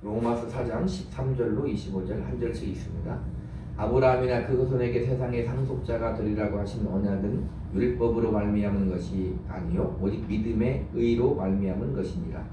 로마서 4장 13절로 25절 한 절씩 있습니다. 아브라함이나 그 후손에게 세상의 상속자가 되리라고 하신 언약은 율법으로 말미암은 것이 아니요 오직 믿음의 의로 말미암은 것이니라.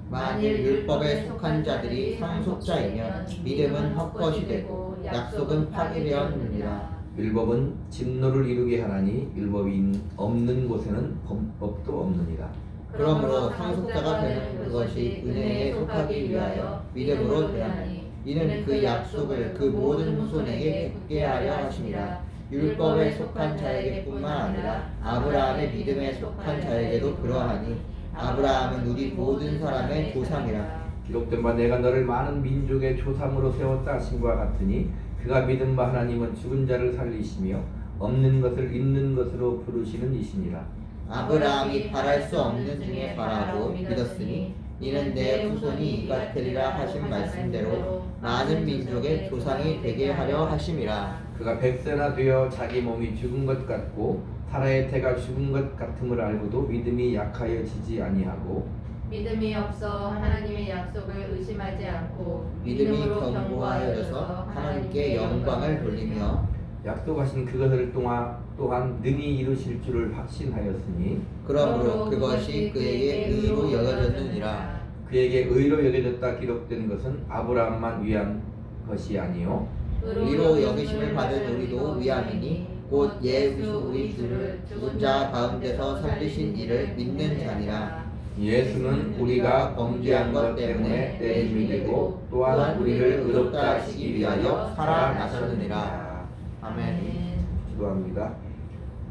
만일 율법에 속한 자들이 상속자이면 믿음은 헛것이 되고 약속은 파기되었느니라. 율법은 진노를 이루게 하나니 율법이 없는 곳에는 법도 없느니라. 그러므로 상속자가 되는 그것이 은혜에 속하기 위하여 믿음으로 되하니 이는 그 약속을 그 모든 후손에게 굳게 하려 하심이라. 율법에 속한 자에게뿐만 아니라 아브라함의 믿음에 속한 자에게도 그러하니 아브라함은 우리 모든 사람의 조상이라. 기록된 바 내가 너를 많은 민족의 조상으로 세웠다 하심과 같으니 그가 믿은 바 하나님은 죽은 자를 살리시며 없는 것을 있는 것으로 부르시는 이시니라. 아브라함이 바랄 수 없는 중에 바라고 믿었으니 이는 내 후손이 이가 되리라 하신 말씀대로 많은 민족의 조상이 되게 하려 하심이라. 그가 100세나 되어 자기 몸이 죽은 것 같고 사라의 태가 죽은 것 같음을 알고도 믿음이 약하여지지 아니하고 믿음이 없어 하나님의 약속을 의심하지 않고 믿음이 믿음으로 견고하여져서 하나님께 영광을 돌리며 약속하신 그것을 또한 능히 이루실 줄을 확신하였으니 그러므로 그것이 그에게 의로 여겨졌느니라. 그에게 의로 여겨졌다 기록된 것은 아브라함만 위한 것이 아니요 의로 여기심을 받은 우리도 위함이니 곧 예수 우리 주를 죽은 자 가운데서 살리신 이를 믿는 자니라. 예수는 우리가 범죄한 것 때문에 때림이 되고 또한 우리를 의롭다 하시기 위하여 살아나셨느니라. 아멘. 기도합니다.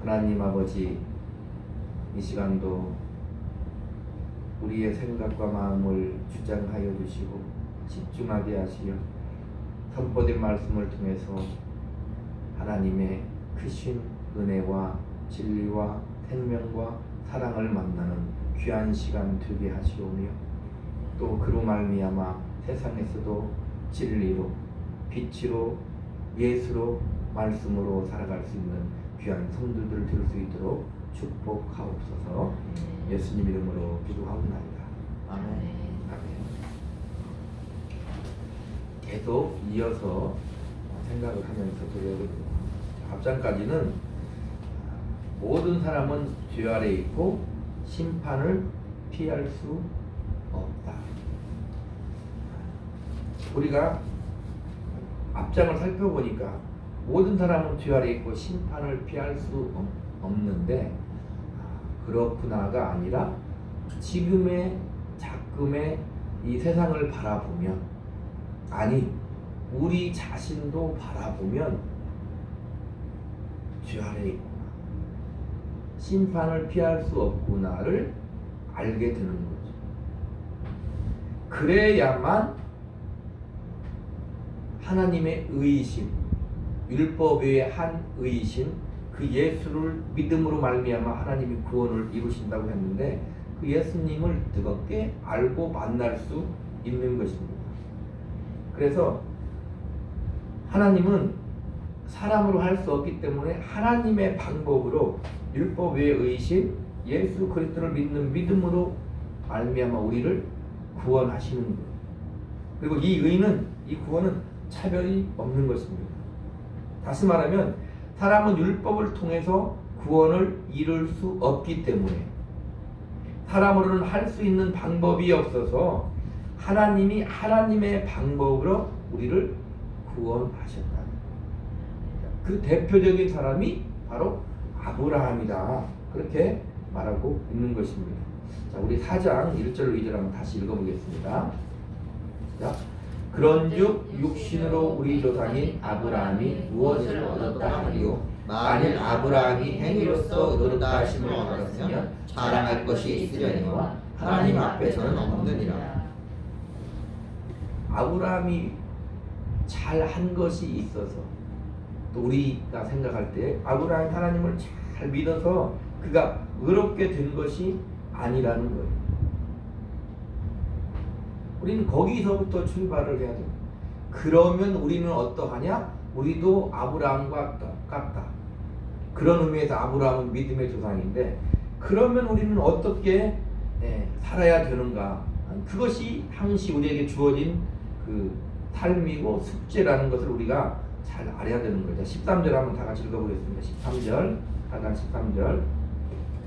하나님 아버지, 이 시간도 우리의 생각과 마음을 주장하여 주시고 집중하게 하시어 선포된 말씀을 통해서 하나님의 크신 은혜와 진리와 생명과 사랑을 만나는 귀한 시간 되게 하시오며 또 그로 말미암아 세상에서도 진리로 빛으로 예수로 말씀으로 살아갈 수 있는 귀한 성도들을 들 수 있도록 축복하옵소서. 예수님 이름으로 기도하옵나이다. 아멘. 아멘. 계속 이어서 생각을 하면서 드려보겠습니다. 앞장까지는 모든 사람은 죄 아래 있고 심판을 피할 수 없다. 우리가 앞장을 살펴보니까 모든 사람은 죄 아래 있고 심판을 피할 수 없는데 그렇구나가 아니라 지금의 작금의 이 세상을 바라보면 아니 우리 자신도 바라보면 죄 아래 있구나 심판을 피할 수 없구나를 알게 되는 거죠. 그래야만 하나님의 의이신 율법 외의 한 의이신 그 예수를 믿음으로 말미암아 하나님이 구원을 이루신다고 했는데 그 예수님을 뜨겁게 알고 만날 수 있는 것입니다. 그래서 하나님은 사람으로 할 수 없기 때문에 하나님의 방법으로 율법 외의 의이신 예수 그리스도를 믿는 믿음으로 말미암아 우리를 구원하시는 거예요. 그리고 이 의는 이 구원은 차별이 없는 것입니다. 다시 말하면 사람은 율법을 통해서 구원을 이룰 수 없기 때문에 사람으로는 할 수 있는 방법이 없어서 하나님이 하나님의 방법으로 우리를 구원하셨다. 그 대표적인 사람이 바로 아브라함이다. 그렇게 말하고 있는 것입니다. 자, 우리 4장 1절 2절 한번 다시 읽어보겠습니다. 자, 그런즉 육신으로 우리 조상인 아브라함이 무엇을 얻었다 하리요? 만일 아브라함이 행위로서 의롭다 하심을 얻었으면 자랑할 것이 있으려니와 하나님 앞에서는 없느니라. 아브라함이 잘한 것이 있어서 또 우리가 생각할 때 아브라함이 하나님을 잘 믿어서 그가 의롭게 된 것이 아니라는 거예요. 우리는 거기서부터 출발을 해야 됩니다. 그러면 우리는 어떠하냐? 우리도 아브라함과 똑같다. 그런 의미에서 아브라함은 믿음의 조상인데 그러면 우리는 어떻게 살아야 되는가? 그것이 항시 우리에게 주어진 그 삶이고 숙제라는 것을 우리가 잘 알아야 되는 거죠. 13절 한번 다 같이 읽어보겠습니다. 13절, 4장 13절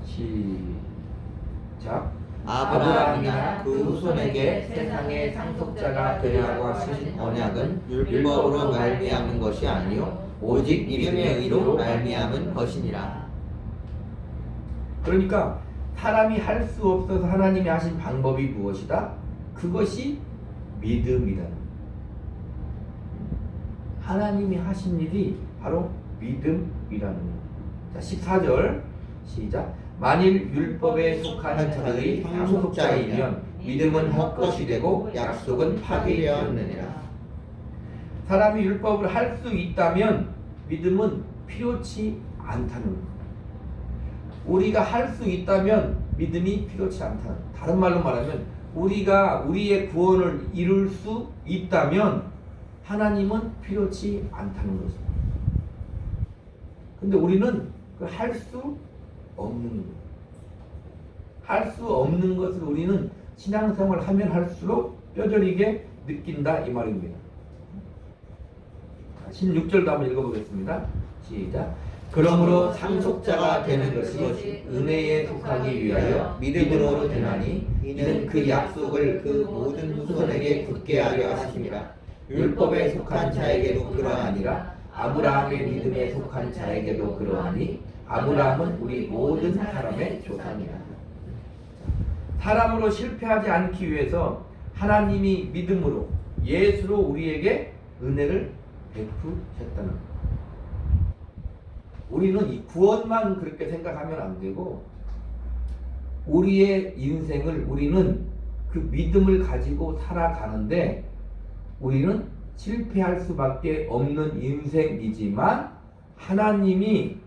시작. 아브라함이나 그 후손에게 세상의 상속자가 되라고 하신 언약은 율법으로 말미암은 것이 아니요 오직 믿음의 의로 말미암은 것이니라. 그러니까 사람이 할 수 없어서 하나님이 하신 방법이 무엇이다? 그것이 믿음이라는 거예요. 하나님이 하신 일이 바로 믿음이라는 거예요. 자, 14절 시작. 만일 율법에 속한 자들이 상속자이면 믿음은 헛것이 되고 약속은 파기되었느니라. 사람이 율법을 할 수 있다면 믿음은 필요치 않다는 거예요. 우리가 할 수 있다면 믿음이 필요치 않다는 거예요. 다른 말로 말하면 우리가 우리의 구원을 이룰 수 있다면 하나님은 필요치 않다는 것입니다. 근데 우리는 그 할 수 없는 거예요. 할 수 없는 것을 우리는 신앙생활 하면 할수록 뼈저리게 느낀다 이 말입니다. 16절도 한번 읽어보겠습니다. 시작. 그러므로 상속자가 되는 것이 은혜에 속하기 위하여 믿음으로 되나니 이는 그 약속을 그 모든 후손에게 굳게 하려 하심이라. 율법에 속한 자에게도 그러하니라. 아브라함의 믿음에 속한 자에게도 그러하니 아브라함은 우리 모든 사람의 조상이라. 사람으로 실패하지 않기 위해서 하나님이 믿음으로 예수로 우리에게 은혜를 베푸셨다는 것. 우리는 이 구원만 그렇게 생각하면 안 되고 우리의 인생을 우리는 그 믿음을 가지고 살아가는데 우리는 실패할 수밖에 없는 인생이지만 하나님이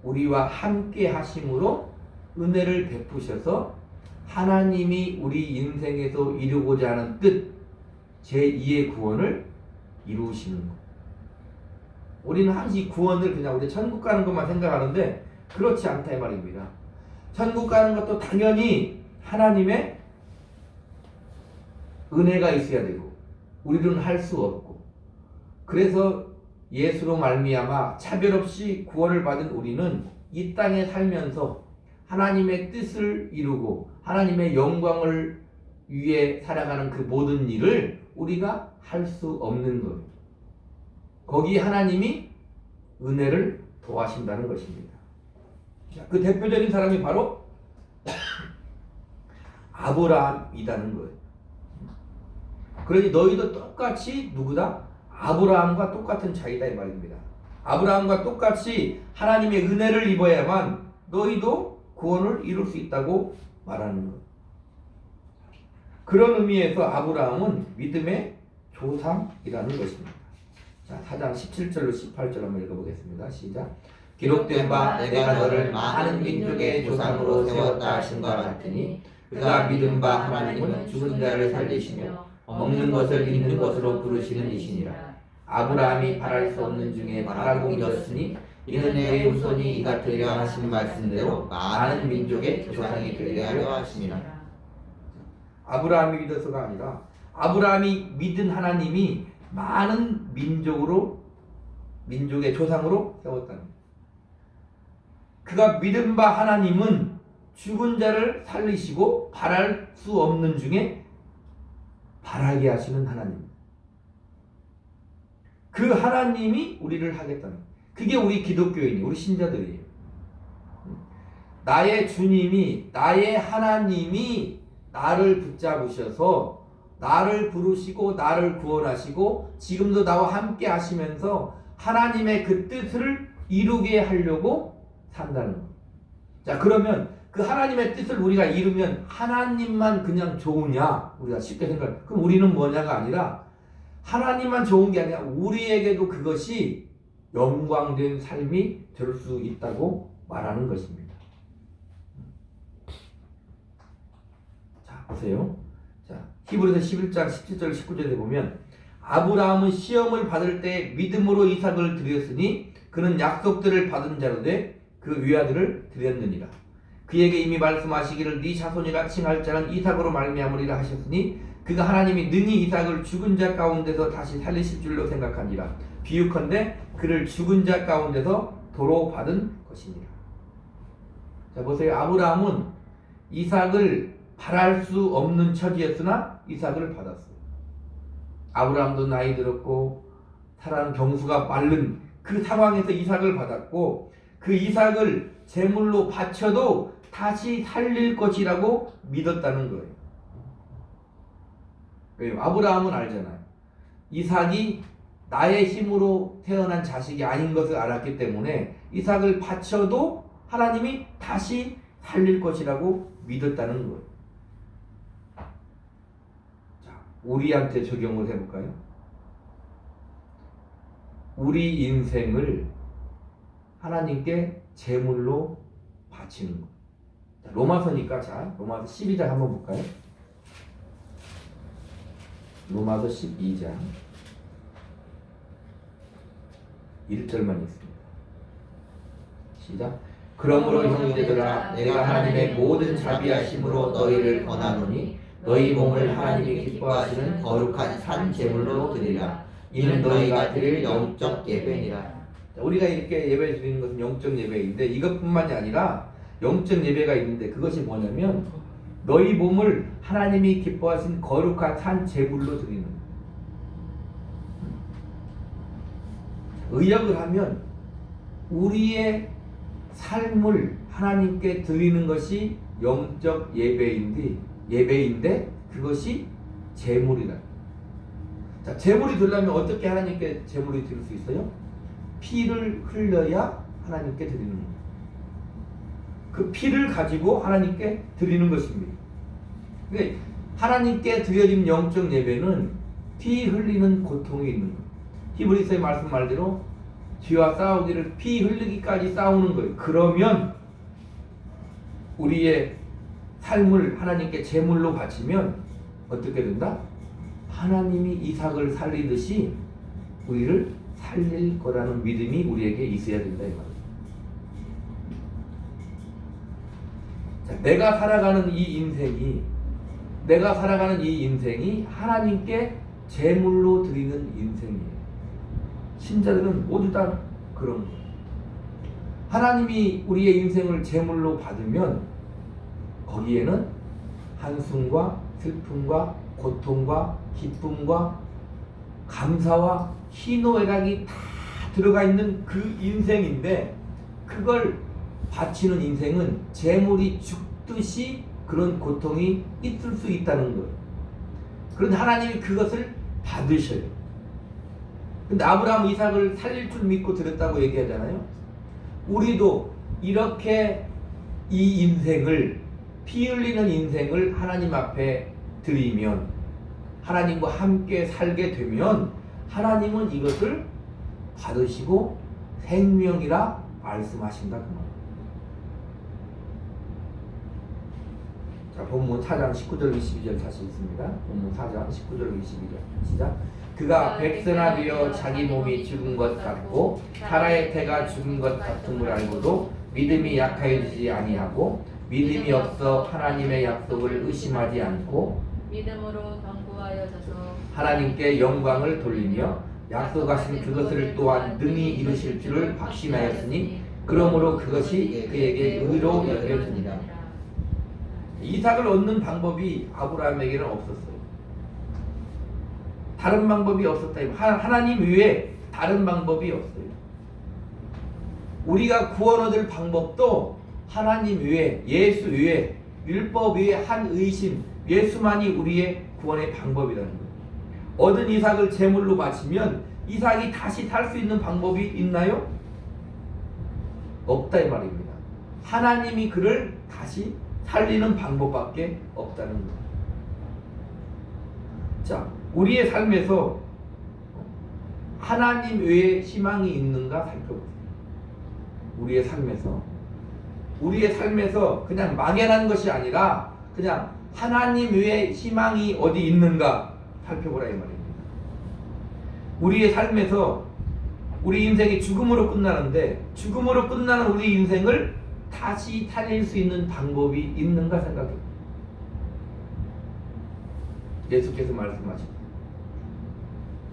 우리와 함께 하심으로 은혜를 베푸셔서 하나님이 우리 인생에서 이루고자 하는 뜻 제2의 구원을 이루시는 것. 우리는 항상 구원을 그냥 우리 천국 가는 것만 생각하는데 그렇지 않다 이 말입니다. 천국 가는 것도 당연히 하나님의 은혜가 있어야 되고 우리는 할 수 없고 그래서 예수로 말미암아 차별 없이 구원을 받은 우리는 이 땅에 살면서 하나님의 뜻을 이루고 하나님의 영광을 위해 살아가는 그 모든 일을 우리가 할 수 없는 것. 거기 하나님이 은혜를 도와신다는 것입니다. 그 대표적인 사람이 바로 아브라함이라는 거예요. 그러니 너희도 똑같이 누구다? 아브라함과 똑같은 자이다 이 말입니다. 아브라함과 똑같이 하나님의 은혜를 입어야만 너희도 구원을 이룰 수 있다고 말하는 것. 그런 의미에서 아브라함은 믿음의 조상이라는 것입니다. 자, 4장 17절로 18절 한번 읽어보겠습니다. 시작. 기록된 바 내가 너를 많은 민족의 조상으로 세웠다 하신 것 같으니 그가 믿은 바 하나님은 죽은 자를 살리시며 먹는 것을 있는 것으로 부르시는 이시니라. 아브라함이 바랄 수 없는 중에 바라고 믿었으니 이는 내 후손이 이가 되려 하신 말씀대로 많은 민족의 조상이 되게 하려 하심이라. 아브라함이 믿어서가 아니라 아브라함이 믿은 하나님이 많은 민족의 조상으로 세웠다는 거예요. 그가 믿은 바 하나님은 죽은 자를 살리시고 바랄 수 없는 중에 바라게 하시는 하나님. 그 하나님이 우리를 하겠다는 거예요. 그게 우리 기독교인이 우리 신자들이에요. 나의 주님이 나의 하나님이 나를 붙잡으셔서 나를 부르시고 나를 구원하시고 지금도 나와 함께 하시면서 하나님의 그 뜻을 이루게 하려고 산다는 거예요. 자, 그러면 그 하나님의 뜻을 우리가 이루면 하나님만 그냥 좋으냐? 우리가 쉽게 생각해. 그럼 우리는 뭐냐가 아니라 하나님만 좋은 게 아니라 우리에게도 그것이 영광된 삶이 될 수 있다고 말하는 것입니다. 자, 보세요. 자, 히브리서 11장 17절 19절에 보면 아브라함은 시험을 받을 때 믿음으로 이삭을 드렸으니 그는 약속들을 받은 자로 돼 그 외아들을 드렸느니라. 그에게 이미 말씀하시기를 네 자손이라 칭할 자는 이삭으로 말미암으리라 하셨으니 그가 하나님이 능히 이삭을 죽은 자 가운데서 다시 살리실 줄로 생각하니라. 비유컨대 그를 죽은 자 가운데서 도로 받은 것이니라. 자 보세요. 아브라함은 이삭을 바랄 수 없는 처지였으나 이삭을 받았어요. 아브라함도 나이 들었고 사람 경수가 마른 그 상황에서 이삭을 받았고 그 이삭을 제물로 바쳐도 다시 살릴 것이라고 믿었다는 거예요. 왜요? 아브라함은 알잖아요. 이삭이 나의 힘으로 태어난 자식이 아닌 것을 알았기 때문에 이삭을 바쳐도 하나님이 다시 살릴 것이라고 믿었다는 거예요. 자, 우리한테 적용을 해볼까요? 우리 인생을 하나님께 제물로 바치는 것. 자, 로마서니까 자 로마서 12장 한번 볼까요? 로마서 12장 1절만 있습니다. 시작. 그러므로 형제들아 내가 하나님의 모든 자비하심으로 너희를 권하노니 너희 몸을 하나님이 기뻐하시는 거룩한 산 제물로 드리라. 이는 너희가 드릴 영적 예배니라. 우리가 이렇게 예배 드리는 것은 영적 예배인데 이것뿐만이 아니라 영적 예배가 있는데 그것이 뭐냐면 너희 몸을 하나님이 기뻐하신 거룩한 산 제물로 드리는 거예요. 의역을 하면 우리의 삶을 하나님께 드리는 것이 영적 예배인데 그것이 제물이다. 자, 제물이 되려면 어떻게 하나님께 제물이 드릴 수 있어요? 피를 흘려야 하나님께 드리는 거예요. 그 피를 가지고 하나님께 드리는 것입니다. 근데 하나님께 드려진 영적 예배는 피 흘리는 고통이 있는 거예요. 히브리서의 말씀 말대로 죄와 싸우기를 피 흘리기까지 싸우는 거예요. 그러면 우리의 삶을 하나님께 제물로 바치면 어떻게 된다? 하나님이 이삭을 살리듯이 우리를 살릴 거라는 믿음이 우리에게 있어야 된다 이 말이에요. 자, 내가 살아가는 이 인생이 하나님께 제물로 드리는 인생이에요. 신자들은 모두 다 그런 거예요. 하나님이 우리의 인생을 제물로 받으면 거기에는 한숨과 슬픔과 고통과 기쁨과 감사와 희노애락이 다 들어가 있는 그 인생인데 그걸 바치는 인생은 제물이 죽듯이 그런 고통이 있을 수 있다는 거예요. 그런데 하나님이 그것을 받으셔요. 근데 아브라함 이삭을 살릴 줄 믿고 드렸다고 얘기하잖아요. 우리도 이렇게 이 인생을 피 흘리는 인생을 하나님 앞에 드리면 하나님과 함께 살게 되면 하나님은 이것을 받으시고 생명이라 말씀하신다 그 말. 자, 본문 4장 19절 22절 다시 있습니다. 본문 4장 19절 22절 시작. 그가 백세나 되어 자기 몸이 죽은 것 같고 사라의 태가 죽은 것 같음을 알고도 믿음이 약하여지지 아니하고 믿음이 없어 하나님의 약속을 의심하지 않고 믿음으로 견고하여져서 하나님께 영광을 돌리며 약속하신 그것을 또한 능히 이루실 줄을 확신하였으니 그러므로 그것이 그에게 의로 여겨지니라. 이삭을 얻는 방법이 아브라함에게는 없었어요. 다른 방법이 없었다. 하나님 외에 다른 방법이 없어요. 우리가 구원 얻을 방법도 하나님 외에, 예수 외에, 율법 외에 한 의심, 예수만이 우리의 구원의 방법이라는 거예요. 얻은 이삭을 제물로 바치면 이삭이 다시 살 수 있는 방법이 있나요? 없다 이 말입니다. 하나님이 그를 다시 살리는 방법밖에 없다는 거예요. 자, 우리의 삶에서 하나님 외에 희망이 있는가 살펴보세요. 우리의 삶에서 그냥 막연한 것이 아니라 그냥 하나님 외에 희망이 어디 있는가 살펴보라 이 말입니다. 우리의 삶에서 우리 인생이 죽음으로 끝나는데 죽음으로 끝나는 우리 인생을 다시 살릴 수 있는 방법이 있는가 생각해요. 예수께서 말씀하십니다.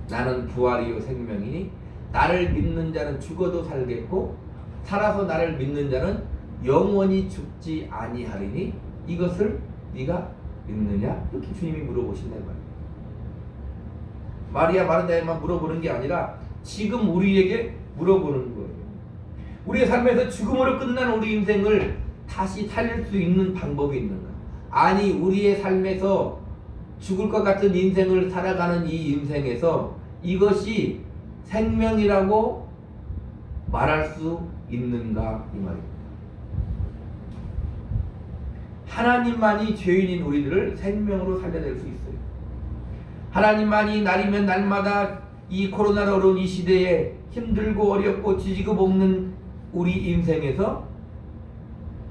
나는 부활이요 생명이니 나를 믿는 자는 죽어도 살겠고 살아서 나를 믿는 자는 영원히 죽지 아니하리니 이것을 네가 믿느냐? 이렇게 주님이 물어보신단 말이에요. 마리아 마르다에만 물어보는 게 아니라 지금 우리에게 물어보는 거예요. 우리의 삶에서 죽음으로 끝난 우리 인생을 다시 살릴 수 있는 방법이 있는가? 아니 우리의 삶에서 죽을 것 같은 인생을 살아가는 이 인생에서 이것이 생명이라고 말할 수 있는가 이 말입니다. 하나님만이 죄인인 우리들을 생명으로 살려낼 수 있어요. 하나님만이 날이면 날마다 이 코로나로 어려운 이 시대에 힘들고 어렵고 지지고 볶는 우리 인생에서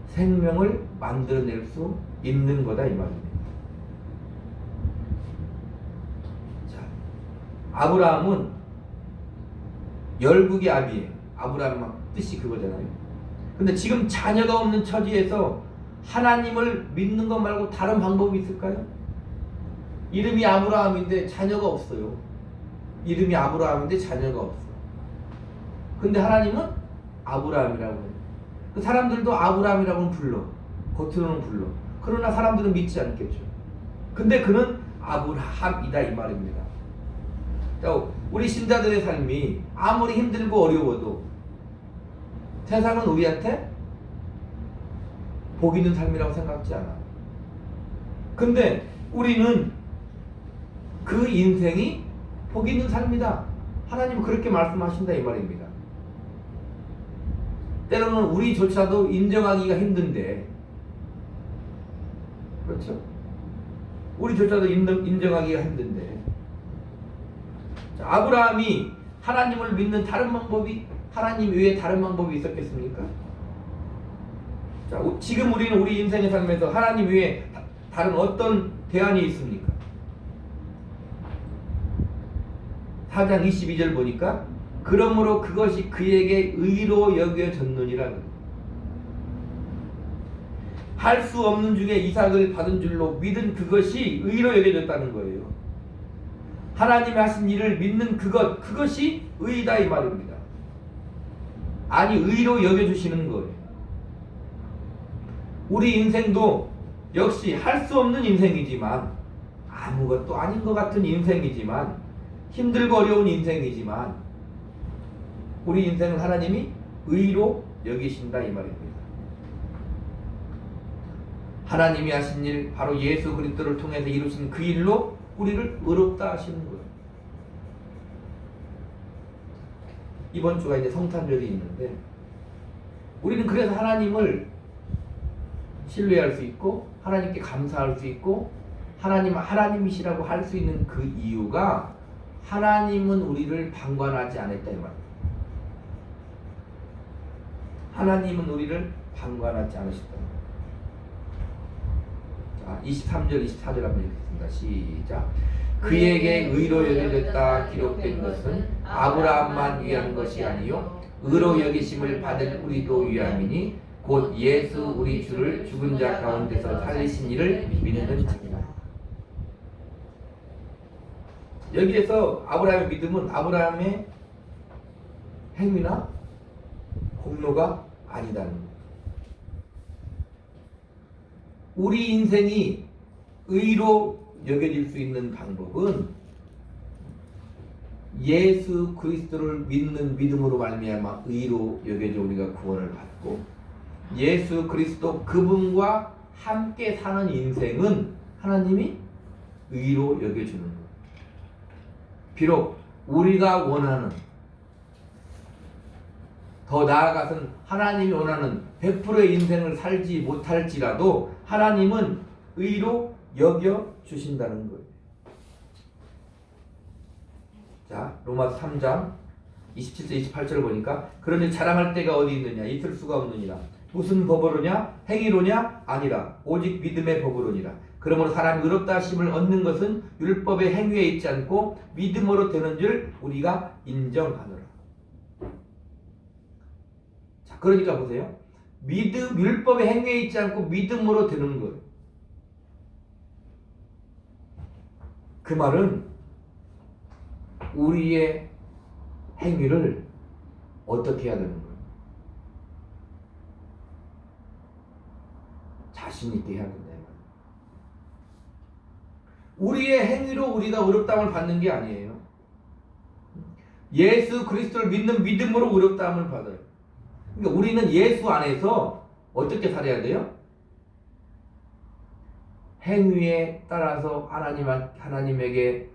생명을 만들어낼 수 있는 거다 이 말입니다. 자, 아브라함은 열국의 아비예요. 아브라함 뜻이 그거잖아요. 근데 지금 자녀가 없는 처지에서 하나님을 믿는 것 말고 다른 방법이 있을까요? 이름이 아브라함인데 자녀가 없어요. 이름이 아브라함인데 자녀가 없어. 근데 하나님은 아브라함이라고 해요. 그 사람들도 아브라함이라고는 불러. 겉으로는 불러. 그러나 사람들은 믿지 않겠죠. 근데 그는 아브라함이다 이 말입니다. 자, 우리 신자들의 삶이 아무리 힘들고 어려워도 세상은 우리한테 복 있는 삶이라고 생각하지 않아. 근데 우리는 그 인생이 복 있는 삶이다. 하나님은 그렇게 말씀하신다 이 말입니다. 때로는 우리조차도 인정하기가 힘든데, 그렇죠? 우리조차도 인정하기가 힘든데, 자, 아브라함이 하나님을 믿는 다른 방법이 하나님 외에 다른 방법이 있었겠습니까? 자, 지금 우리는 우리 인생의 삶에서 하나님 외에 다른 어떤 대안이 있습니까? 4장 22절 보니까 그러므로 그것이 그에게 의로 여겨졌느니라. 할 수 없는 중에 이삭을 받은 줄로 믿은 그것이 의로 여겨졌다는 거예요. 하나님이 하신 일을 믿는 그것이 의다 이 말입니다. 아니 의로 여겨주시는 거예요. 우리 인생도 역시 할 수 없는 인생이지만 아무것도 아닌 것 같은 인생이지만 힘들고 어려운 인생이지만 우리 인생은 하나님이 의로 여기신다 이 말입니다. 하나님이 하신 일 바로 예수 그리스도를 통해서 이루신 그 일로 우리를 의롭다 하시는 거예요. 이번 주가 이제 성탄절이 있는데 우리는 그래서 하나님을 신뢰할 수 있고 하나님께 감사할 수 있고 하나님이시라고 할 수 있는 그 이유가 하나님은 우리를 방관하지 않았다 이 말입니다. 하나님은 우리를 방관하지 않으셨다. 자, 23절 24절 한번 읽겠습니다. 시작. 그에게 의로 여겨졌다 기록된 것은 아브라함만 위한 것이 아니요 의로 여기심을 받을 우리도 위함이니 곧 예수 우리 주를 죽은 자 가운데서 살리신 이를 믿는 자이라. 여기에서 아브라함의 믿음은 아브라함의 행위나 공로가 아니다는 거예요. 우리 인생이 의로 여겨질 수 있는 방법은 예수 그리스도를 믿는 믿음으로 말미암아 의로 여겨져 우리가 구원을 받고 예수 그리스도 그분과 함께 사는 인생은 하나님이 의로 여겨주는 거예요. 비록 우리가 원하는 더 나아가서는 하나님이 원하는 100%의 인생을 살지 못할지라도 하나님은 의로 여겨주신다는 거예요. 자, 로마서 3장 27절 28절을 보니까 그러니 자랑할 때가 어디 있느냐 있을 수가 없느니라. 무슨 법으로냐 행위로냐 아니라 오직 믿음의 법으로니라. 그러므로 사람이 의롭다 하심을 얻는 것은 율법의 행위에 있지 않고 믿음으로 되는 줄 우리가 인정하노라. 자, 그러니까 보세요. 율법의 행위에 있지 않고 믿음으로 되는 거예요. 그 말은 우리의 행위를 어떻게 해야 되는 거예요? 자신 있게 해야 된다. 우리의 행위로 우리가 의롭다함을 받는 게 아니에요. 예수 그리스도를 믿는 믿음으로 의롭다함을 받아요. 그러니까 우리는 예수 안에서 어떻게 살아야 돼요? 행위에 따라서 하나님에게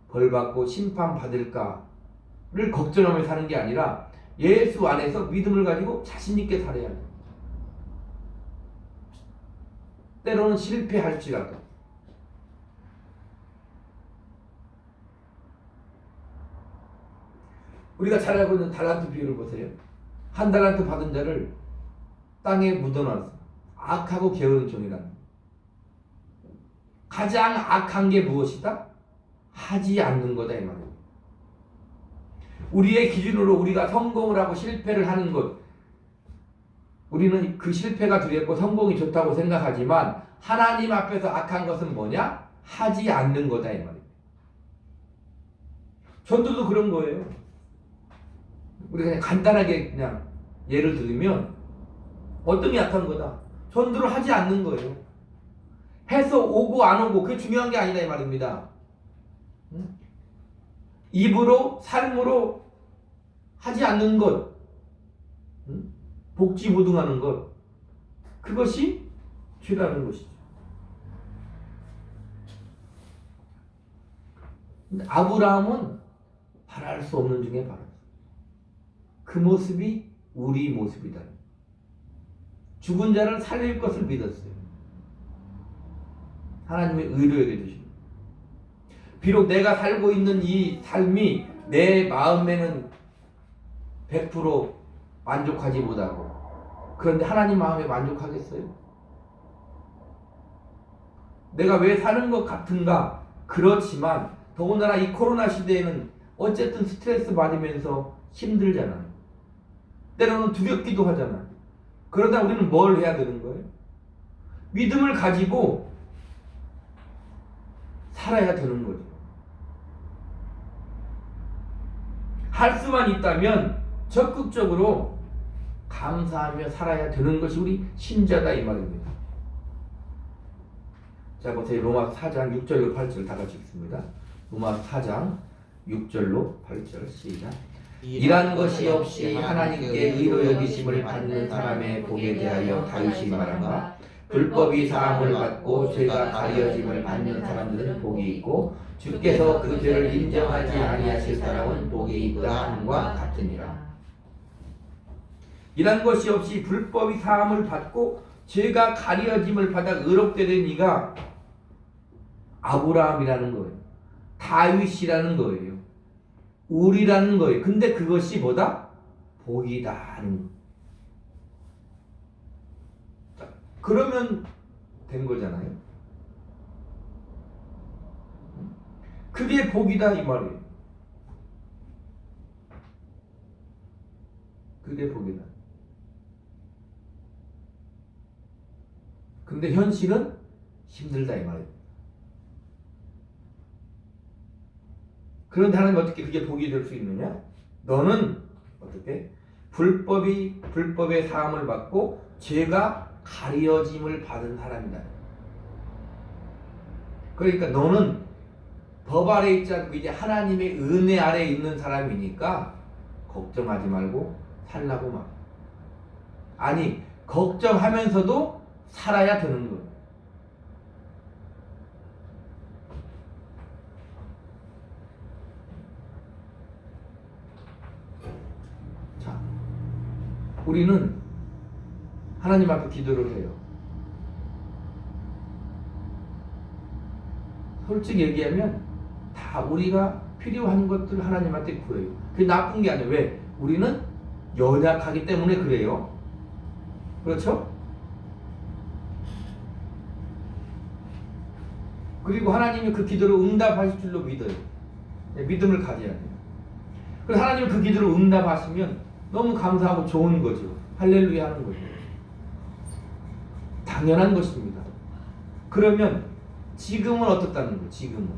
벌받고 심판받을까를 걱정하며 사는 게 아니라 예수 안에서 믿음을 가지고 자신 있게 살아야 돼요. 때로는 실패할지라도. 우리가 잘 알고 있는 달란트 비유를 보세요. 한 달란트 받은 자를 땅에 묻어놨어. 악하고 게으른 종이라는. 가장 악한 게 무엇이다? 하지 않는 거다 이 말이에요. 우리의 기준으로 우리가 성공을 하고 실패를 하는 것, 우리는 그 실패가 두렵고 성공이 좋다고 생각하지만 하나님 앞에서 악한 것은 뭐냐? 하지 않는 거다 이 말이에요. 전도도 그런 거예요. 우리 그냥 간단하게 그냥 예를 들면 어떤 게 약한 거다? 전도를 하지 않는 거예요. 해서 오고 안 오고 그게 중요한 게 아니다 이 말입니다. 입으로 삶으로 하지 않는 것, 복지무등하는 것, 그것이 죄라는 것이죠. 근데 아브라함은 바랄 수 없는 중에 바랐어. 그 모습이 우리 모습이다. 죽은 자를 살릴 것을 믿었어요. 하나님의 의로 여겨주십니다. 비록 내가 살고 있는 이 삶이 내 마음에는 100% 만족하지 못하고, 그런데 하나님 마음에 만족하겠어요? 내가 왜 사는 것 같은가? 그렇지만 더군다나 이 코로나 시대에는 어쨌든 스트레스 받으면서 힘들잖아요. 때로는 두렵기도 하잖아요. 그러다 우리는 뭘 해야 되는 거예요? 믿음을 가지고 살아야 되는 거죠. 할 수만 있다면 적극적으로 감사하며 살아야 되는 것이 우리 신자다 이 말입니다. 자, 보세요. 로마서 4장 6절로 8절 다 같이 읽습니다. 로마서 4장 6절로 8절 시작. 일한 것이 없이 하나님께 의로 여기심을 받는 사람의 복에 대하여 다윗이 말한바, 불법이 사함을 받고 죄가 가려짐을 받는 사람들은 복이 있고 주께서 그 죄를 인정하지 아니하실 사람은 복이 있다 함과 같으니라. 일한 것이 없이 불법이 사함을 받고 죄가 가려짐을 받아 의롭게 된 이가 아브라함이라는 거예요. 다윗이라는 거예요. 우리라는 거예요. 근데 그것이 뭐다? 복이다 하는 거예요. 자, 그러면 된 거잖아요. 그게 복이다 이 말이에요. 그게 복이다. 근데 현실은 힘들다 이 말이에요. 그런데 하나님 어떻게 그게 복이 될 수 있느냐? 너는 어떻게? 불법의 사함을 받고 죄가 가려짐을 받은 사람이다. 그러니까 너는 법 아래 있지 않고 이제 하나님의 은혜 아래 있는 사람이니까 걱정하지 말고 살라고 말. 아니, 걱정하면서도 살아야 되는 거예요. 자, 우리는 하나님 앞에 기도를 해요. 솔직히 얘기하면 다 우리가 필요한 것들을 하나님한테 구해요. 그게 나쁜 게 아니에요. 왜? 우리는 연약하기 때문에 그래요. 그렇죠? 그리고 하나님이 그 기도를 응답하실 줄로 믿어요. 믿음을 가져야 돼요. 그래서 하나님이 그 기도를 응답하시면 너무 감사하고 좋은 거죠. 할렐루야 하는 거죠. 당연한 것입니다. 그러면 지금은 어떻다는 거예요? 지금은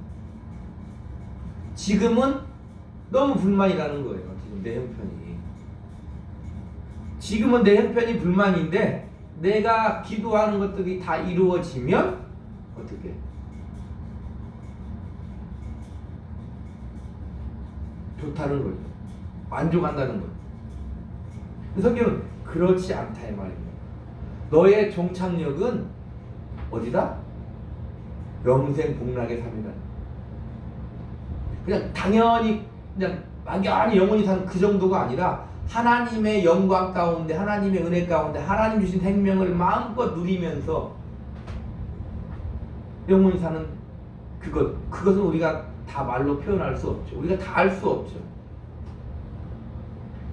지금은 너무 불만이라는 거예요. 지금 내 형편이. 지금은 내 형편이 불만인데 내가 기도하는 것들이 다 이루어지면 어떻게? 좋다는 거죠. 만족한다는 거죠. 성경은 그렇지 않다 이 말입니다. 너의 종착역은 어디다? 영생 복락의 삶이다. 그냥 당연히 그냥 막연히 영원히 사는 그 정도가 아니라 하나님의 영광 가운데, 하나님의 은혜 가운데 하나님 주신 생명을 마음껏 누리면서 영원히 사는 그것은 우리가 다 말로 표현할 수 없죠. 우리가 다 알 수 없죠.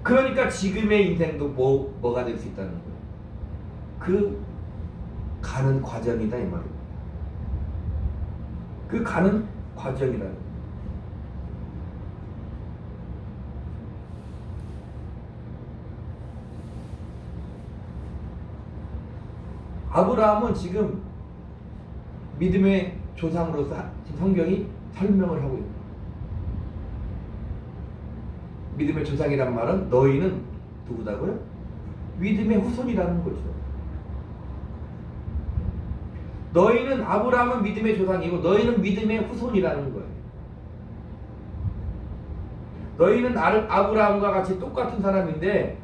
그러니까 지금의 인생도 뭐가 될 수 있다는 거예요. 그 가는 과정이다 이 말입니다. 그 가는 과정이라는 거예요. 아브라함은 지금 믿음의 조상으로서 성경이 설명을 하고 있습니다. 믿음의 조상이란 말은 너희는 누구다고요? 믿음의 후손이라는 거죠. 너희는 아브라함은 믿음의 조상이고 너희는 믿음의 후손이라는 거예요. 너희는 아브라함과 같이 똑같은 사람인데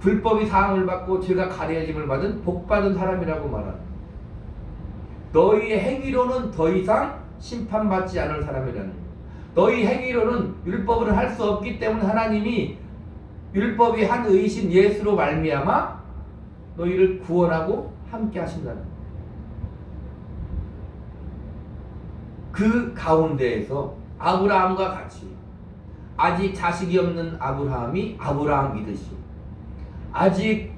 불법이 사함을 받고 죄가 가려짐을 받은 복받은 사람이라고 말합니다. 너희의 행위로는 더 이상 심판받지 않을 사람이라는 거예요. 너희 행위로는 율법을 할 수 없기 때문에 하나님이 율법이 한 의신 예수로 말미암아 너희를 구원하고 함께 하신다는 거예요. 그 가운데에서 아브라함과 같이 아직 자식이 없는 아브라함이 아브라함 믿으시 아직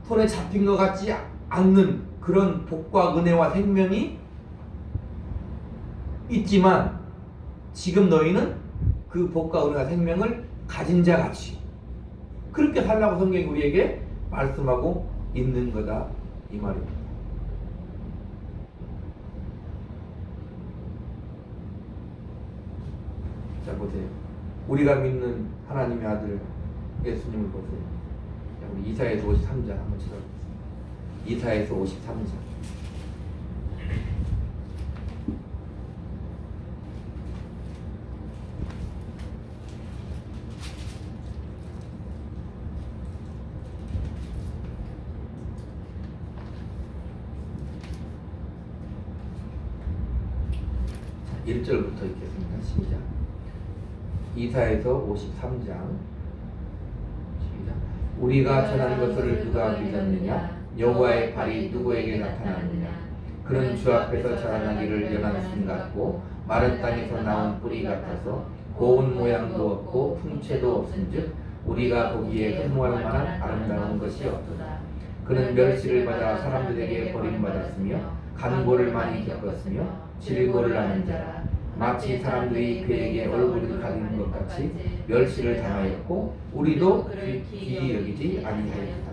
손에 잡힌 것 같지 않는 그런 복과 은혜와 생명이 있지만 지금 너희는 그 복과 은혜와 생명을 가진 자 같이 그렇게 살라고 성경이 우리에게 말씀하고 있는 거다 이 말입니다. 자 보세요. 우리가 믿는 하나님의 아들 예수님을 보세요. 우리 이사야서 53장 한번 찾아보겠습니다. 이사야서 53장. 자, 1절부터 읽겠습니다. 시작. 이사야서 53장. 우리가 전한 것을 누가 믿었느냐? 여호와의 발이 누구에게 나타났느냐? 그는 주 앞에서 자라나기를 연한 순 같고 마른 땅에서 나온 뿌리 같아서 고운 모양도 없고 풍채도 없은즉 우리가 보기에 흠모할 만한 아름다운 것이 없도다. 그는 멸시를 받아 사람들에게 버림받았으며 간고를 많이 겪었으며 질고를 하는 자라. 마치 사람들이 그에게 얼굴을 가리는 것 같이 멸시를 당하였고 우리도 귀히 여기지 아니하였다.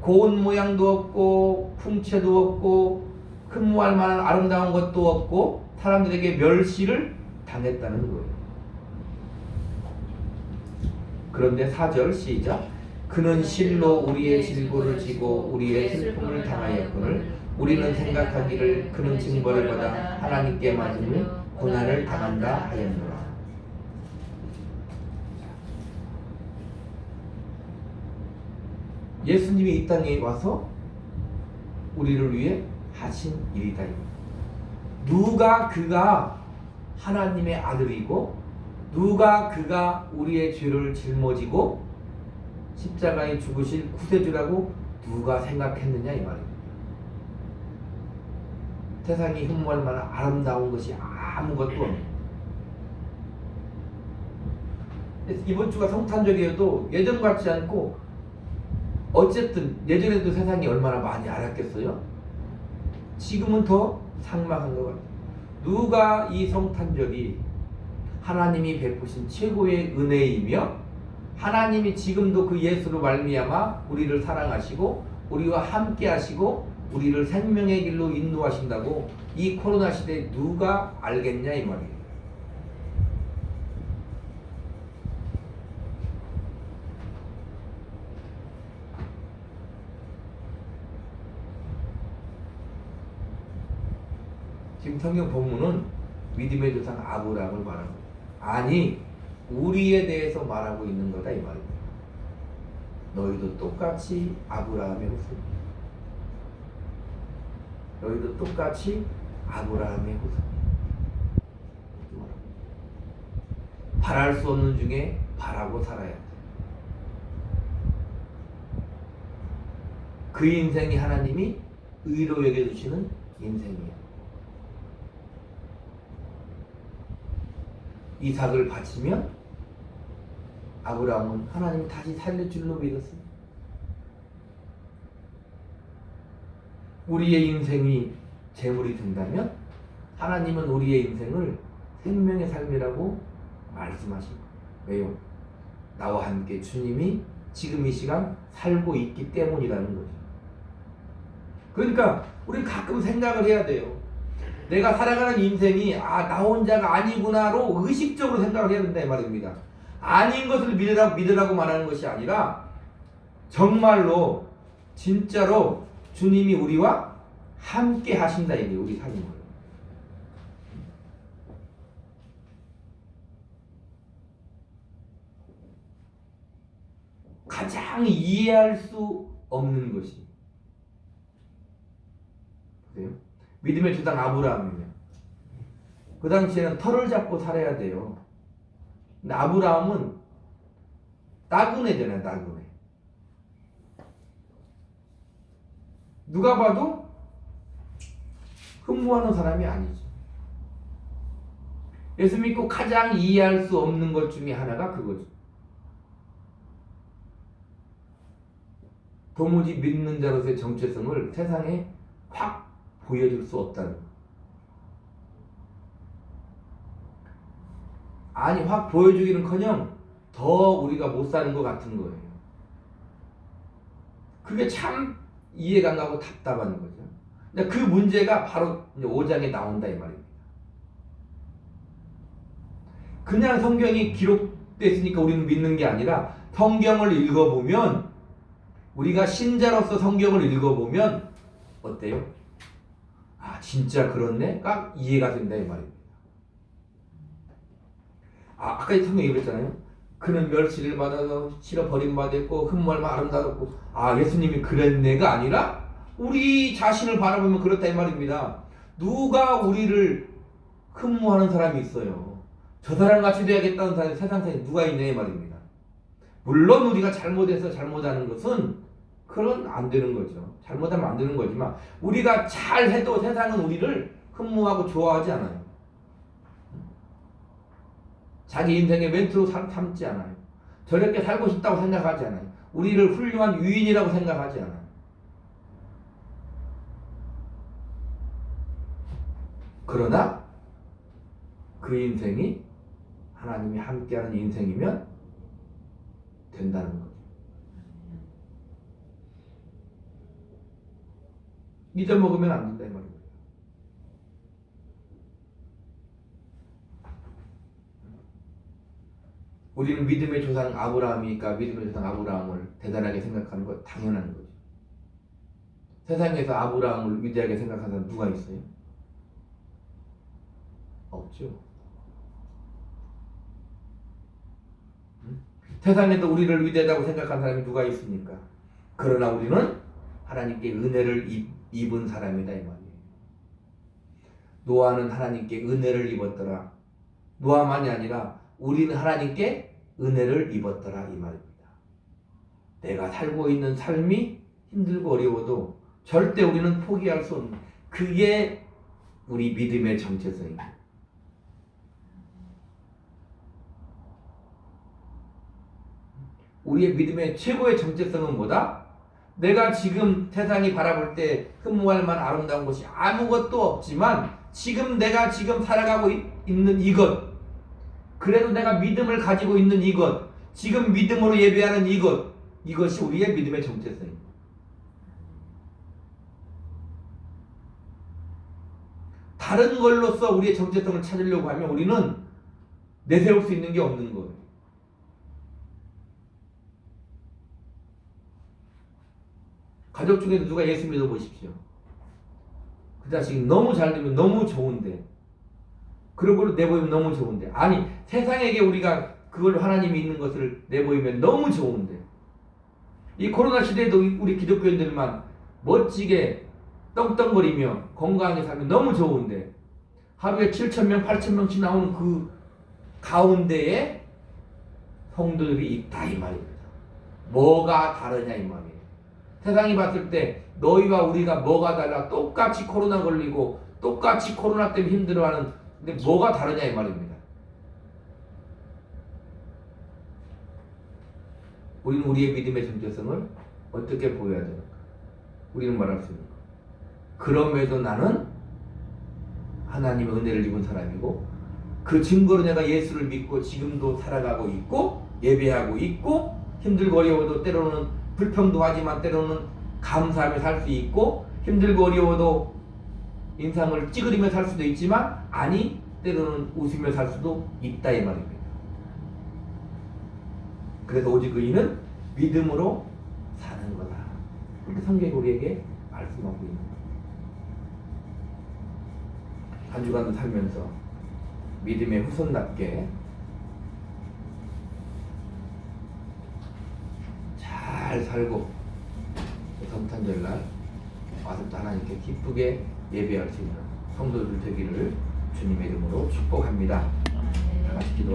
고운 모양도 없고 풍채도 없고 흠모할 만한 아름다운 것도 없고 사람들에게 멸시를 당했다는 거예요. 그런데 4절 시작. 그는 실로 우리의 질고를 지고 우리의 슬픔을 당하였거늘 우리는 생각하기를 그는 징벌을 받아 하나님께 맞음을 고난을 당한다 하였노라. 예수님이 이 땅에 와서 우리를 위해 하신 일이다. 누가 그가 하나님의 아들이고 누가 그가 우리의 죄를 짊어지고 십자가에 죽으실 구세주라고 누가 생각했느냐 이 말입니다. 세상이 흠모할 만한 아름다운 것이 아무것도 없는. 이번 주가 성탄절이어도 예전 같지 않고 어쨌든 예전에도 세상이 얼마나 많이 알았겠어요? 지금은 더 삭막한 것 같아요. 누가 이 성탄절이 하나님이 베푸신 최고의 은혜이며 하나님이 지금도 그 예수로 말미암아 우리를 사랑하시고 우리와 함께 하시고 우리를 생명의 길로 인도하신다고 이 코로나 시대에 누가 알겠냐 이 말이에요. 지금 성경 본문은 믿음의 조상 아브라함을 말하고 아니 우리에 대해서 말하고 있는 거다 이 말입니다. 너희도 똑같이 아브라함의 후손. 너희도 똑같이 아브라함의 후손. 바랄 수 없는 중에 바라고 살아야 돼. 그 인생이 하나님이 의로 여겨주시는 인생이야. 이삭을 바치면 아브라함은 하나님이 다시 살릴 줄로 믿었어요. 우리의 인생이 재물이 된다면 하나님은 우리의 인생을 생명의 삶이라고 말씀하십니다. 왜요? 나와 함께 주님이 지금 이 시간 살고 있기 때문이라는 거죠. 그러니까 우리 가끔 생각을 해야 돼요. 내가 살아가는 인생이 나 혼자가 아니구나로 의식적으로 생각을 해야 된다 이 말입니다. 아닌 것을 믿으라고 말하는 것이 아니라 정말로 진짜로 주님이 우리와 함께 하신다 이게 우리 삶을. 가장 이해할 수 없는 것이 보세요. 믿음의 조상 아브라함이면 그 당시에는 털을 잡고 살아야 돼요. 근데 아브라함은 나그네잖아요. 나그네. 누가 봐도 흠모하는 사람이 아니죠. 예수 믿고 가장 이해할 수 없는 것 중에 하나가 그거죠. 도무지 믿는 자로서의 정체성을 세상에 확 보여줄 수 없다는 거. 아니 확 보여주기는커녕 더 우리가 못 사는 것 같은 거예요. 그게 참 이해가 안 가고 답답한 거죠. 근데 그 문제가 바로 5장에 나온다 이 말입니다. 그냥 성경이 기록됐으니까 우리는 믿는 게 아니라 성경을 읽어보면 우리가 신자로서 성경을 읽어보면 어때요? 진짜 그렇네?가 이해가 된다 이 말입니다. 아까 성경 읽었잖아요. 그는 멸시를 받아서 실어 버림받았고 흠모할만 아름다웠고 예수님이 그랬네가 아니라 우리 자신을 바라보면 그렇다 이 말입니다. 누가 우리를 흠모하는 사람이 있어요. 저 사람같이 돼야겠다는 사람이 세상에 누가 있냐 이 말입니다. 물론 우리가 잘못해서 잘못하는 것은 그건 안 되는 거죠. 잘못하면 안 되는 거지만 우리가 잘해도 세상은 우리를 흠모하고 좋아하지 않아요. 자기 인생의 멘트로 삼지 않아요. 저렇게 살고 싶다고 생각하지 않아요. 우리를 훌륭한 유인이라고 생각하지 않아요. 그러나 그 인생이 하나님이 함께하는 인생이면 된다는 거죠. 잊어먹으면 안 된다 이 말이에요. 우리는 믿음의 조상 아브라함이니까 믿음의 조상 아브라함을 대단하게 생각하는 거 당연한 거죠. 세상에서 아브라함을 위대하게 생각하는 사람 누가 있어요? 없죠. 세상에도 우리를 위대하다고 생각하는 사람이 누가 있습니까? 그러나 우리는 하나님께 은혜를 입은 사람이다 이 말이에요. 노아는 하나님께 은혜를 입었더라. 노아만이 아니라 우리는 하나님께 은혜를 입었더라 이 말입니다. 내가 살고 있는 삶이 힘들고 어려워도 절대 우리는 포기할 수 없는 그게 우리 믿음의 정체성입니다. 우리의 믿음의 최고의 정체성은 뭐다? 내가 지금 세상이 바라볼 때 흠모할 만한 아름다운 것이 아무것도 없지만 지금 내가 지금 살아가고 있는 이것, 그래도 내가 믿음을 가지고 있는 이것, 지금 믿음으로 예배하는 이것이 우리의 믿음의 정체성입니다. 다른 걸로서 우리의 정체성을 찾으려고 하면 우리는 내세울 수 있는 게 없는 거예요. 가족 중에도 누가 예수 믿어 보십시오. 그 자식이 너무 잘 되면 너무 좋은데, 그런 걸로 내보이면 너무 좋은데, 아니 세상에게 우리가 그걸 하나님이 있는 것을 내보이면 너무 좋은데, 이 코로나 시대에도 우리 기독교인들만 멋지게 떵떵거리며 건강하게 살면 너무 좋은데, 하루에 7,000명, 8,000명씩 나오는 그 가운데에 성도들이 있다 이 말입니다. 뭐가 다르냐 이 말이에요. 세상이 봤을 때 너희와 우리가 뭐가 달라? 똑같이 코로나 걸리고 똑같이 코로나 때문에 힘들어하는, 근데 뭐가 다르냐 이 말입니다. 우리는 우리의 믿음의 정체성을 어떻게 보여야 되는가? 우리는 말할 수 있는 거. 그럼에도 나는 하나님의 은혜를 입은 사람이고, 그 증거로 내가 예수를 믿고 지금도 살아가고 있고 예배하고 있고, 힘들고 어려워도 때로는 불평도 하지만 때로는 감사하며 살 수 있고, 힘들고 어려워도 인상을 찌그리며 살 수도 있지만, 아니 때로는 웃으며 살 수도 있다 이 말입니다. 그래서 오직 의인은 믿음으로 사는 거다. 그렇게 성경이 우리에게 말씀하고 있는 거예요. 한 주간 살면서 믿음의 후손답게 잘 살고, 성탄절날 와서 또 하나님께 기쁘게 예배할 수 있는 성도들 되기를 주님의 이름으로 축복합니다. 다 같이 기도하겠습니다.